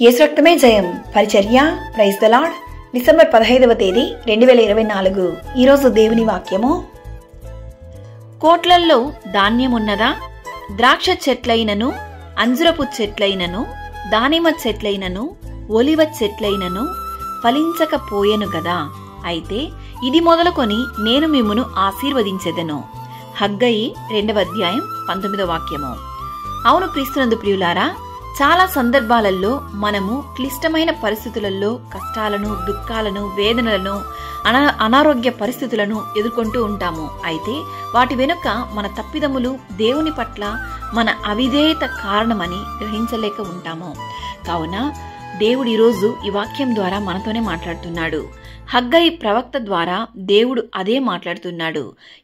యేసు రక్తమే జయం పరిచర్య ప్రైజ్ ద లార్డ్. డిసెంబర్ 15వ తేదీ 2024. ఈరోజు దేవుని వాక్యము. కోట్లల్లో ధాన్యమున్నదా? ద్రాక్ష చెట్లైనను, అంజురపు చెట్లైనను, దానిమ్మ చెట్లైనను, ఒలివ చెట్లైనను ఫలించకపోయెను గదా. అయితే ఇది మొదలుకొని నేను మిమ్మును ఆశీర్వదించెదను. హగ్గయి 2వ అధ్యాయం 19వ వాక్యము. అవును క్రీస్తునందు ప్రియులారా, చాలా సందర్భాలలో మనము క్లిష్టమైన పరిస్థితులలో కష్టాలను, దుఃఖాలను, వేదనలను, అనారోగ్య పరిస్థితులను ఎదుర్కొంటూ ఉంటాము. అయితే వాటి వెనుక మన తప్పిదములు, దేవుని పట్ల మన అవిధేయత కారణమని గ్రహించలేక ఉంటాము. కావున దేవుడు ఈరోజు ఈ వాక్యం ద్వారా మనతోనే మాట్లాడుతున్నాడు. హగ్గయి ప్రవక్త ద్వారా దేవుడు అదే మాట్లాడుతున్నాడు.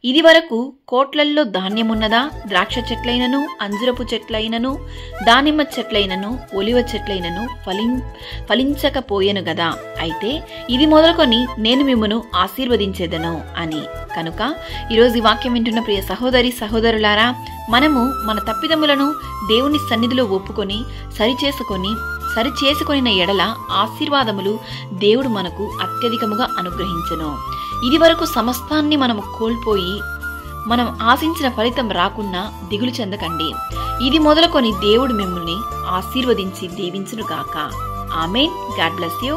ఇది వరకు కోట్లల్లో ధాన్యమున్నదా? ద్రాక్ష చెట్లైనను, అంజురపు చెట్లైనను, దానిమ్మ చెట్లైనను, ఒలివ చెట్లైనను ఫలించకపోయెను గదా. అయితే ఇది మొదలుకొని నేను మిమ్మును ఆశీర్వదించేదను అని. కనుక ఈరోజు ఈ వాక్యం వింటున్న ప్రియ సహోదరి సహోదరులారా, మనము మన తప్పిదములను దేవుని సన్నిధిలో ఒప్పుకొని సరిచేసుకొనిన ఎడల ఆశీర్వాదములు దేవుడు మనకు అత్యధికముగా అనుగ్రహించెను. ఇది వరకు సమస్తాన్ని మనము కోల్పోయి మనం ఆశించిన ఫలితం రాకున్నా దిగులు చెందకండి. ఇది మొదలుకొని దేవుడు మిమ్మల్ని ఆశీర్వదించి దీవించును గాక. ఆమేన్. God bless you.